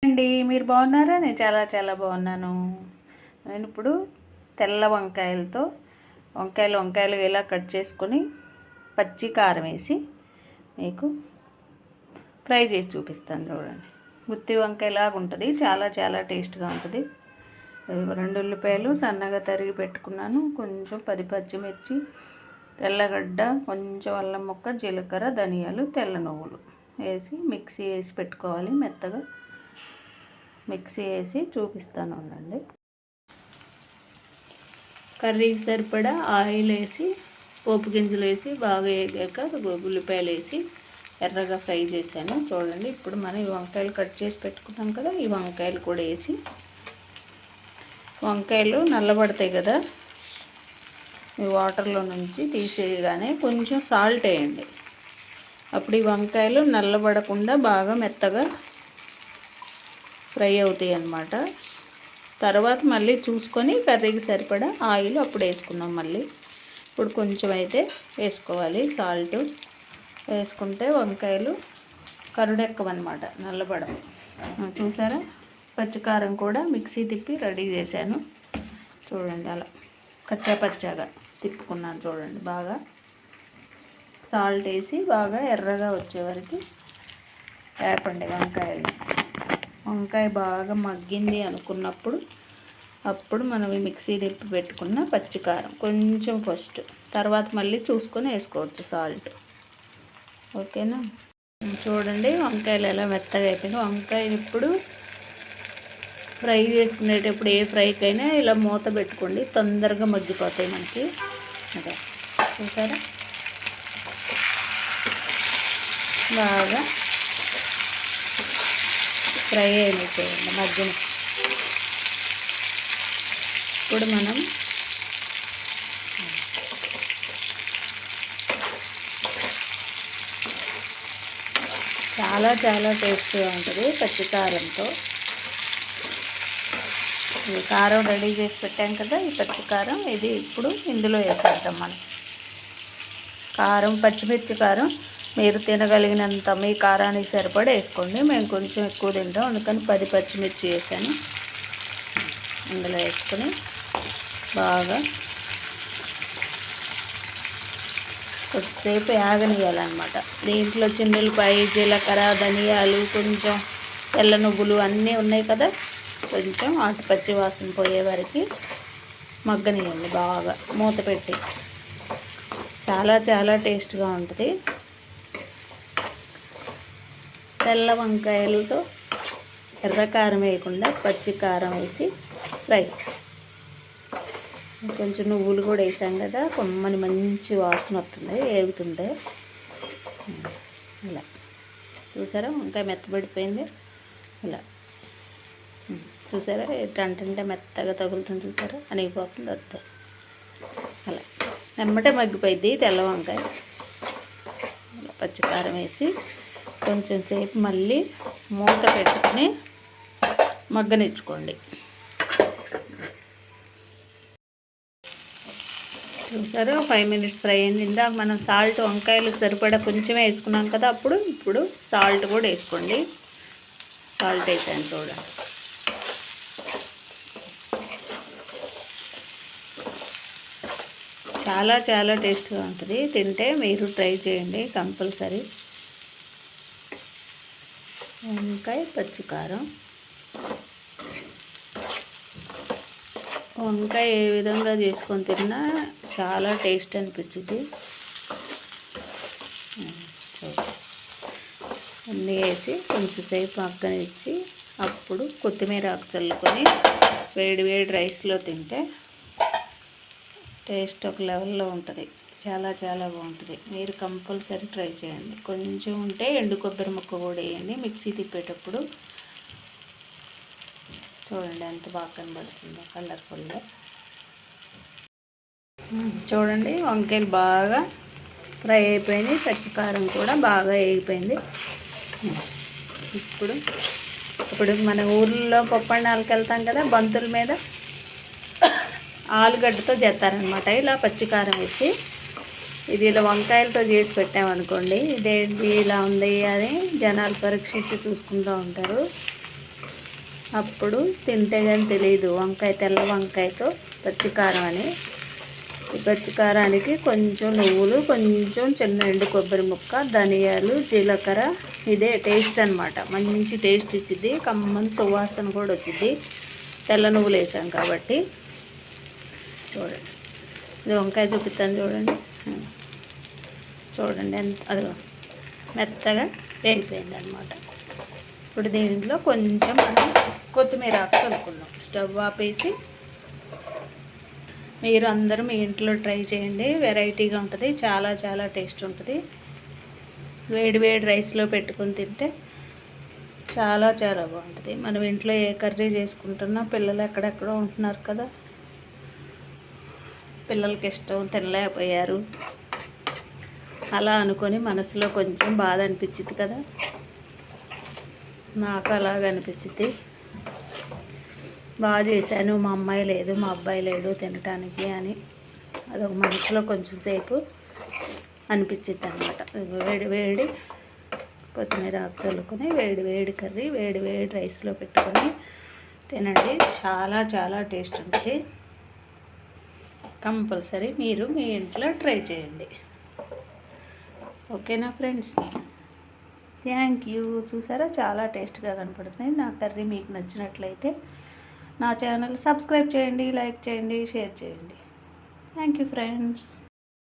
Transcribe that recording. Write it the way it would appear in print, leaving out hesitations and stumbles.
అండి మీరు బాగున్నారా? నేను చాలా చాలా బాగున్నాను. నేను ఇప్పుడు తెల్ల వంకాయలు ఇలా కట్ చేసుకొని పచ్చి కారం వేసి మీకు ఫ్రై చేసి చూపిస్తాను. చూడండి, గుత్తి వంకాయలాగా ఉంటుంది. చాలా చాలా టేస్ట్గా ఉంటుంది. 2 ఉల్లిపాయలు సన్నగా తరిగి పెట్టుకున్నాను. కొంచెం 10 పచ్చిమిర్చి, తెల్లగడ్డ, కొంచెం అల్లం ముక్క, జీలకర్ర, ధనియాలు, తెల్ల నువ్వులు వేసి మిక్సీ వేసి పెట్టుకోవాలి. మెత్తగా మిక్సీ వేసి చూపిస్తాను ఉండండి. కర్రీకి సరిపడా ఆయిల్ వేసి పోపు గింజలు వేసి బాగా వేగాక ఉల్లిపాయలు వేసి ఎర్రగా ఫ్రై చేశాను. చూడండి, ఇప్పుడు మనం ఈ వంకాయలు కట్ చేసి పెట్టుకున్నాం కదా, ఈ వంకాయలు కూడా వేసి, వంకాయలు నల్లబడతాయి కదా, ఈ వాటర్లో నుంచి తీసేయగానే కొంచెం సాల్ట్ వేయండి. అప్పుడు ఈ వంకాయలు నల్లబడకుండా బాగా మెత్తగా ఫ్రై అవుతాయి అన్నమాట. తర్వాత మళ్ళీ చూసుకొని కర్రీకి సరిపడా ఆయిల్ అప్పుడు వేసుకున్నాం. మళ్ళీ ఇప్పుడు కొంచెం అయితే వేసుకోవాలి. సాల్ట్ వేసుకుంటే వంకాయలు కరుడెక్కవన్నమాట, నల్లబడం. చూసారా, పచ్చికారం కూడా మిక్సీ తిప్పి రెడీ చేశాను. చూడండి, అలా పచ్చాగా తిప్పుకున్నాను. చూడండి, బాగా సాల్ట్ వేసి బాగా ఎర్రగా వచ్చే వరకు వేపండి వంకాయలు. వంకాయ బాగా మగ్గింది అనుకున్నప్పుడు అప్పుడు మనం మిక్సీ తిప్పి పెట్టుకున్న పచ్చికారం కొంచెం ఫస్ట్, తర్వాత మళ్ళీ చూసుకొని వేసుకోవచ్చు సాల్ట్. ఓకేనా? చూడండి, వంకాయలు ఎలా మెత్తగా అయిపోయింది. వంకాయలు ఇప్పుడు ఫ్రై చేసుకునేటప్పుడు ఏ ఫ్రైకైనా ఇలా మూత పెట్టుకోండి, తొందరగా మగ్గిపోతాయి మనకి. అదే చూసారా, బాగా ఫ్రై అయినాయి. చూడండి, మధ్యన. ఇప్పుడు మనం చాలా చాలా టేస్టీగా ఉంటుంది పచ్చికారంతో. ఇది కారం రెడీ చేసి పెట్టాం కదా, ఈ పచ్చికారం ఇది ఇప్పుడు ఇందులో వేసేద్దాం. మనం కారం, పచ్చిమిర్చి కారం మీరు తినగలిగినంత మీ కారానికి సరిపడా వేసుకోండి. మేము కొంచెం ఎక్కువ తింటాం, అందుకని 10 పచ్చిమిర్చి వేసాను. ఇందులో వేసుకొని బాగా కొద్దిసేపు ఆగనియాలన్నమాట. దీంట్లో చిన్నులపాయ, జీలకర్ర, ధనియాలు, కొంచెం తెల్ల నువ్వులు అన్నీ ఉన్నాయి కదా, కొంచెం ఆటు పచ్చి వాసన పోయే వరకు మగ్గనియండి బాగా మూత పెట్టి. చాలా చాలా టేస్ట్గా ఉంటుంది. తెల్ల వంకాయలతో ఎర్రకారం వేయకుండా పచ్చి కారం వేసి ఫ్రై. కొంచెం నువ్వులు కూడా వేసాం కదా, కొమ్మని మంచి వాసన వస్తుంది వేగుతుంటే. ఇలా చూసారా, వంకాయ మెత్తబడిపోయింది. ఇలా చూసారా, అంటే మెత్తగా తగులుతుంది. చూసారా, అనిగిపోతుంది. వద్ద అలా వెంబటే మగ్గిపోయింది తెల్ల వంకాయ. ఇలా పచ్చికారం వేసి కొంచెం సేపు మళ్ళీ మూత పెట్టుకుని మగ్గనిచ్చుకోండి. చూసారా, 5 మినిట్స్ ఫ్రై అయింది. ఇందాక మనం సాల్ట్ వంకాయలు సరిపడా కొంచెమే వేసుకున్నాం కదా, ఇప్పుడు సాల్ట్ కూడా వేసుకోండి. సాల్ట్ వేసాను చూడండి. చాలా చాలా టేస్ట్గా ఉంటుంది. తింటే మీరు ట్రై చేయండి కంపల్సరీ. వంకాయ పచ్చికారం. వంకాయ ఏ విధంగా చేసుకొని తిన్నా చాలా టేస్ట్ అనిపించింది. అన్నీ వేసి కొంచెంసేపు మగ్గనిచ్చి అప్పుడు కొత్తిమీర ఆకు చల్లుకొని వేడి వేడి రైస్లో తింటే టేస్ట్ ఒక లెవెల్లో ఉంటుంది. చాలా చాలా బాగుంటుంది. మీరు కంపల్సరీ ట్రై చేయండి. కొంచెం ఉంటే ఎండు కొబ్బరి ముక్క కూడా వేయండి మిక్సీ తిప్పేటప్పుడు. చూడండి ఎంత బాగా కనబడుతుందో కలర్ఫుల్గా. చూడండి, వంకాయలు బాగా ఫ్రై అయిపోయినాయి. పచ్చికారం కూడా బాగా వేగిపోయింది. ఇప్పుడు మన ఊర్లో పప్పన్నాలకి వెళ్తాం కదా, బంతుల మీద ఆలుగడ్డతో చేస్తారనమాట. ఇలా పచ్చికారం వేసి ఇది ఇలా వంకాయలతో చేసి పెట్టామనుకోండి, ఇదేంటి ఇలా ఉంది అని జనాలు పరీక్షించి చూసుకుంటూ ఉంటారు. అప్పుడు తింటే కానీ తెలియదు వంకాయ, తెల్ల వంకాయతో పచ్చికారం అని. ఈ పచ్చికారానికి కొంచెం నువ్వులు, కొంచెం చిన్న ఎండు కొబ్బరి ముక్క, ధనియాలు, జీలకర్ర, ఇదే టేస్ట్ అనమాట. మంచి టేస్ట్ ఇచ్చిద్ది, కమ్మని సువాసన కూడా వచ్చింది తెల్ల నువ్వులు వేసాం కాబట్టి. చూడండి, ఇది వంకాయ చూపిస్తాను చూడండి. చూడండి ఎంత అదిగో మెత్తగా వేగిపోయింది అనమాట. ఇప్పుడు దీంట్లో కొంచెం మనం కొత్తిమీర ఆకు కలుపుకుందాం. స్టవ్ ఆపేసి మీరు అందరూ మీ ఇంట్లో ట్రై చేయండి. వెరైటీగా ఉంటుంది, చాలా చాలా టేస్ట్ ఉంటుంది. వేడి వేడి రైస్లో పెట్టుకొని తింటే చాలా చాలా బాగుంటుంది. మనం ఇంట్లో ఏ కర్రీ చేసుకుంటున్నా పిల్లలు ఎక్కడెక్కడో ఉంటున్నారు కదా, పిల్లలకి ఇష్టం, తినలేకపోయారు అలా అనుకొని మనసులో కొంచెం బాధ అనిపించింది కదా, నాకు అలాగ అనిపించింది. బాగా చేశాను, మా అమ్మాయి లేదు, మా అబ్బాయి లేడు తినటానికి అని అదొక మనసులో కొంచెం సేపు అనిపించింది అనమాట. వేడి వేడి కొత్తిమీర ఆకు చల్లుకొని వేడి వేడి కర్రీ వేడి వేడి రైస్లో పెట్టుకొని తినండి, చాలా చాలా టేస్ట్ ఉంటుంది. కంపల్సరీ మీరు మీ ఇంట్లో ట్రై చేయండి. ఓకేనా ఫ్రెండ్స్? Thank you. చూసారా చాలా టేస్ట్గా కనపడుతుంది. నా కర్రీ మీకు నచ్చినట్లయితే నా ఛానల్ సబ్స్క్రైబ్ చేయండి, లైక్ చేయండి, షేర్ చేయండి. Thank you friends.